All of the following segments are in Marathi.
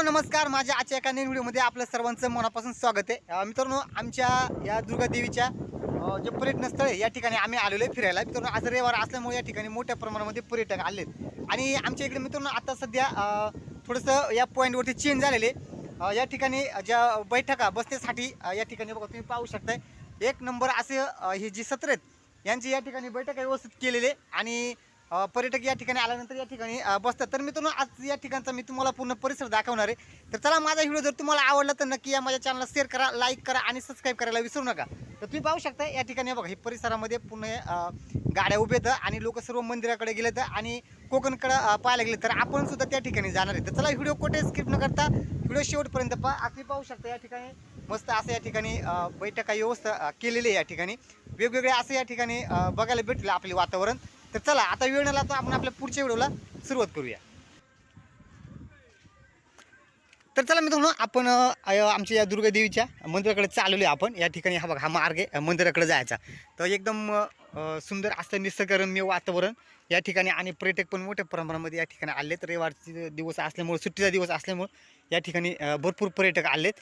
नमस्कार. माझ्या आजच्या एका नवीन व्हिडिओमध्ये आपलं सर्वांचं मनापासून स्वागत आहे. मित्रांनो, आमच्या या दुर्गादेवीच्या जे पर्यटन स्थळ आहे या ठिकाणी आम्ही आलेलो आहे फिरायला. मित्रांनो, आज रविवार असल्यामुळे या ठिकाणी मोठ्या प्रमाणामध्ये पर्यटक आलेत आणि आमच्या इकडे मित्रांनो आता सध्या थोडंसं या पॉईंटवरती चेंज झालेले. या ठिकाणी ज्या बैठका बसण्यासाठी या ठिकाणी बघा तुम्ही पाहू शकताय एक नंबर असे ही जी सत्र आहेत यांची या ठिकाणी बैठक व्यवस्थित केलेले आणि पर्यटक या ठिकाणी आल्यानंतर या ठिकाणी बसतात. तर मित्रांनो, आज या ठिकाणचा मी तुम्हाला पूर्ण परिसर दाखवणार आहे. तर चला, माझा व्हिडिओ जर तुम्हाला आवडला तर नक्की या माझ्या चॅनलला शेअर करा, लाईक करा आणि सबस्क्राईब करायला विसरू नका. तर तुम्ही पाहू शकता या ठिकाणी बघा हे परिसरामध्ये पूर्ण गाड्या उभे आहेत आणि लोक सर्व मंदिराकडे गेलेत आणि कोकणकडे पाहायला गेले. तर आपण सुद्धा त्या ठिकाणी जाणार आहे. तर चला, व्हिडिओ कुठे स्किप न करता व्हिडिओ शेवटपर्यंत पहा. तुम्ही पाहू शकता या ठिकाणी मस्त असं या ठिकाणी बैठका व्यवस्था केलेली आहे. या ठिकाणी वेगवेगळे असं या ठिकाणी बघायला भेटलं आपले वातावरण. तर चला, आता वेळ न लागता आपण आपल्या पुढच्या व्हिडिओला सुरुवात करूया. तर चला मित्रांनो, आपण आमच्या या दुर्गादेवीच्या मंदिराकडे चालवले आपण. या ठिकाणी हा बघा हा मार्ग आहे मंदिराकडे जायचा. तर एकदम सुंदर असं निसर्गरम्य वातावरण या ठिकाणी आणि पर्यटक पण मोठ्या प्रमाणामध्ये या ठिकाणी आले. तर रविवारचे दिवस असल्यामुळे, सुट्टीचा दिवस असल्यामुळे या ठिकाणी भरपूर पर्यटक आलेत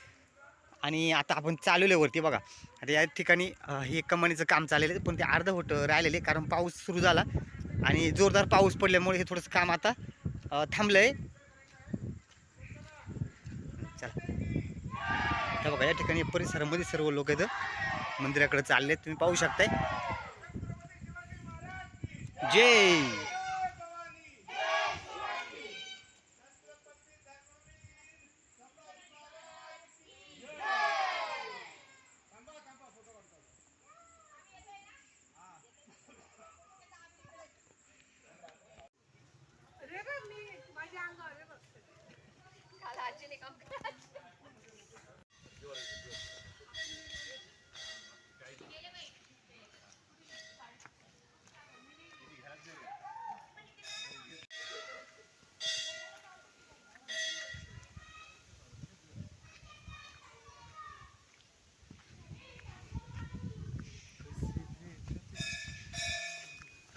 आणि आता आपण चालवले वरती बघा. आता या ठिकाणी हे कमानीचं काम चाललेलं आहे पण ते अर्धवट राहिलेले कारण पाऊस सुरू झाला आणि जोरदार पाऊस पडल्यामुळे हे थोडंसं काम आता थांबलं आहे. चला, तर बघा या ठिकाणी परिसरामध्ये सर्व लोक इथं मंदिराकडे चालले तुम्ही पाहू शकताय. जय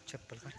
चप्पल काढ.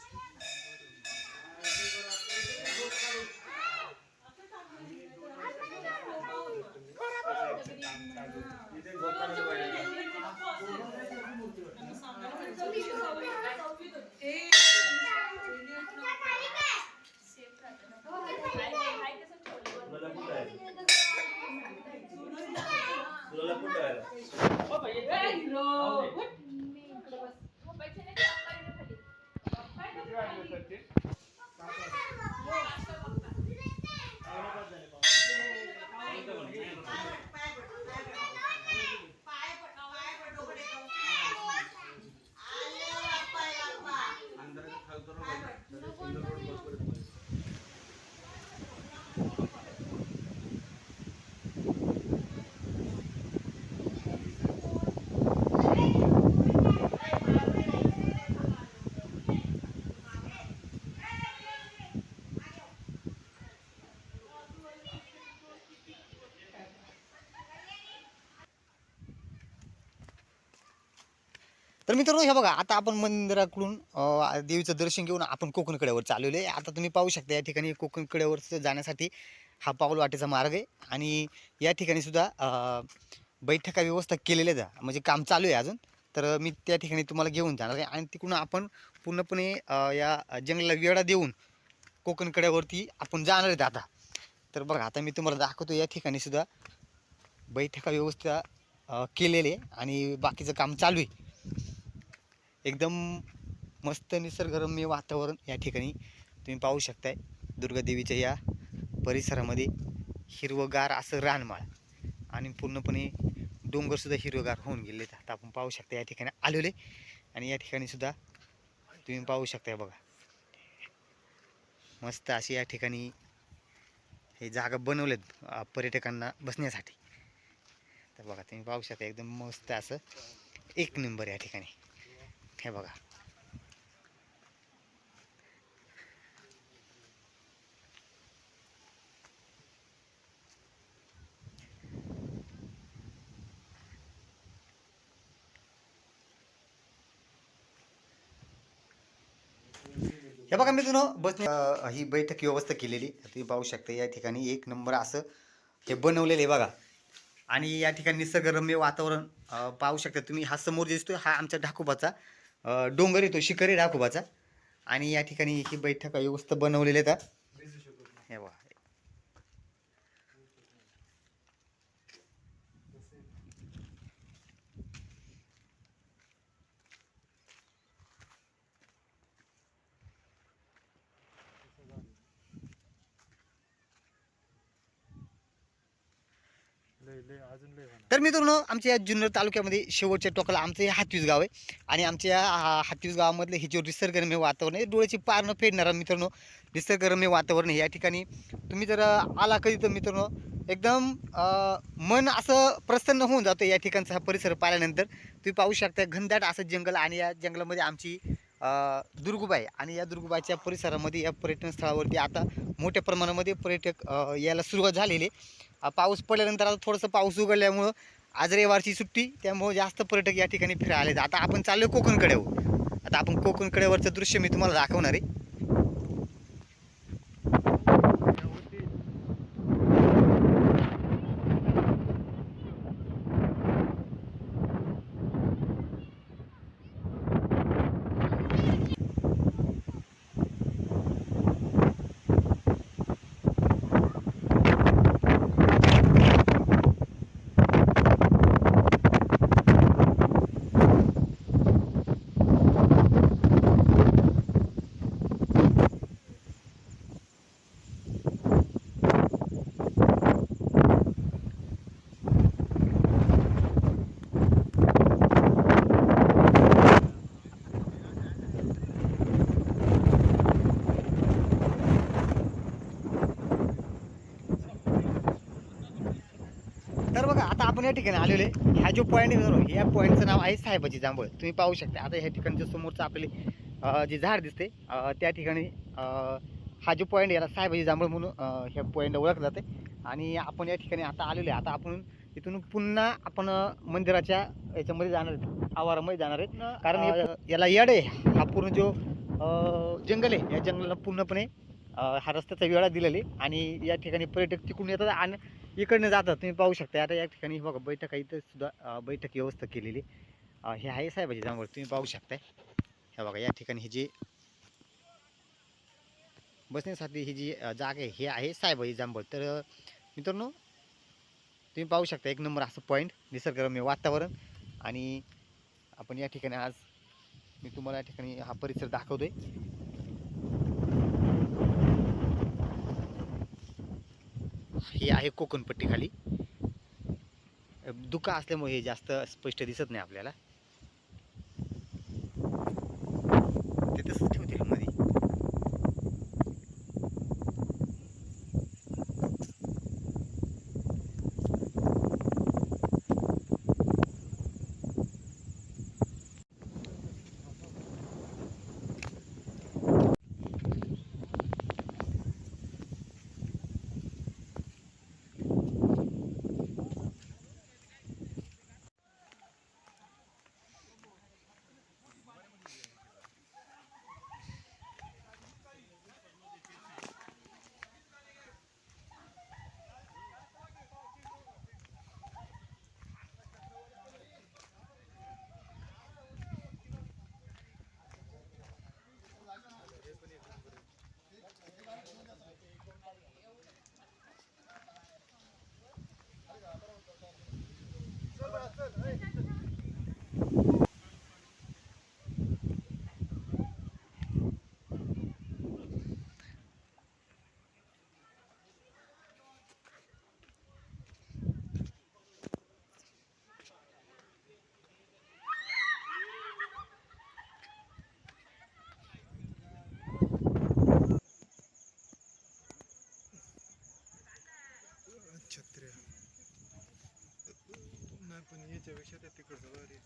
तर मित्रांनो, हे बघा आता आपण मंदिराकडून देवीचं दर्शन घेऊन आपण कोकणकड्यावर चालवले. आता तुम्ही पाहू शकता या ठिकाणी कोकणकड्यावर जाण्यासाठी हा पाऊल वाटेचा मार्ग आहे आणि या ठिकाणी सुद्धा बैठका व्यवस्था केलेल्या आहेत म्हणजे काम चालू आहे अजून. तर मी त्या ठिकाणी तुम्हाला घेऊन जाणार आहे आणि तिकडून आपण पूर्णपणे या जंगलाला वेढा देऊन कोकणकड्यावरती आपण जाणार आहेत आता. तर बघा आता मी तुम्हाला दाखवतो या ठिकाणी सुद्धा बैठका व्यवस्था केलेली आहे आणि बाकीचं काम चालू आहे. एकदम मस्त निसर्गरम्य वातावरण या ठिकाणी तुम्ही पाहू शकताय. दुर्गादेवीच्या या परिसरामध्ये हिरवगार असं रानमाळ आणि पूर्णपणे डोंगरसुद्धा हिरवगार होऊन गेले. आता आपण पाहू शकता या ठिकाणी आलेले आणि या ठिकाणी सुद्धा तुम्ही पाहू शकताय बघा मस्त अशी या ठिकाणी हे जागा बनवलेत पर्यटकांना बसण्यासाठी. तर बघा तुम्ही पाहू शकता एकदम मस्त असं एक नंबर या ठिकाणी. हे बघा हे बघा मित्रांनो, बस ही बैठक व्यवस्था केलेली तुम्ही पाहू शकता या ठिकाणी एक नंबर असं हे बनवलेले आहे बघा. आणि या ठिकाणी निसर्गरम्य वातावरण पाहू शकता तुम्ही. हा समोर दिसतोय हा आमच्या ढाकोबाचा डोंगर येतो, शिखर आहे ढाकोबाचा. आणि या ठिकाणी ही बैठक व्यवस्था बनवलेली आहेत. हे बघा. तर मित्रांनो, आमच्या या जुन्नर तालुक्यामध्ये शेवटच्या टोकाला आमचं हे हातवीस गाव आहे. आणि आमच्या या हातवीस गावामधलं हे जे निसर्गरम्य वातावरण आहे, डोळ्याची पार न फेडणारा मित्रांनो निसर्गरम्य वातावरण आहे. या ठिकाणी तुम्ही जर आला कधी तर मित्रांनो एकदम मन असं प्रसन्न होऊन जातं या ठिकाणचा हा परिसर पाहिल्यानंतर. तुम्ही पाहू शकता घनदाट असं जंगल आणि या जंगलामध्ये आमची दुर्गुबाई आणि या दुर्गुबाईच्या परिसरामध्ये या पर्यटन स्थळावरती आता मोठ्या प्रमाणामध्ये पर्यटक यायला सुरुवात झालेली. पाऊस पडल्यानंतर आता थोडंसं पाऊस उघडल्यामुळं आज रविवारची सुट्टी, त्यामुळे जास्त पर्यटक या ठिकाणी फिरायला आले. आता आपण चाललो कोकणकड्यावर. आता आपण कोकणकड्यावरचं दृश्य मी तुम्हाला दाखवणार आहे. तर बघा आता आपण या ठिकाणी आलेलो आहे. हा जो पॉईंट आहे मित्रांनो, या पॉईंटचं नाव आहे साहेबाची जांभूळ. तुम्ही पाहू शकता आता ह्या ठिकाणच्या समोरचं आपले जे झाड दिसते त्या ठिकाणी हा जो पॉईंट याला साहेबाची जांभूळ म्हणून ह्या पॉईंट ओळखलं जाते. आणि आपण या ठिकाणी आता आलेलो आहे. आता आपण इथून पुन्हा आपण मंदिराच्या याच्यामध्ये जाणार आहेत, आवारामध्ये जाणार आहेत. कारण याला येड आहे हा पूर्ण जो जंगल आहे, या जंगलाला पूर्णपणे हा रस्त्याचा वेळा दिलेला आहे. आणि या ठिकाणी पर्यटक तिकडून येतात आणि इकडनं जातात. तुम्ही पाहू शकता आता या ठिकाणी बघा बैठक आहे, इथं सुद्धा बैठक व्यवस्था केलेली. हे आहे साहेबाची जांभूळ, तुम्ही पाहू शकताय. हे बघा या ठिकाणी ही जी बसण्यासाठी ही जी जागा आहे हे आहे साहेबाची जांभूळ. तर मित्रांनो तुम्ही पाहू शकता एक नंबर असं पॉईंट, निसर्गरम्य वातावरण. आणि आपण या ठिकाणी आज मी तुम्हाला या ठिकाणी हा परिसर दाखवतोय. ही आहे कोकणपट्टी खाली. धुका असल्यामुळे हे जास्त स्पष्ट दिसत नाही आपल्याला. ते तसंच ठेवतील मध्ये. छत्र्या नाही पण याच्यापेक्षा त्या तिकडचं भारी.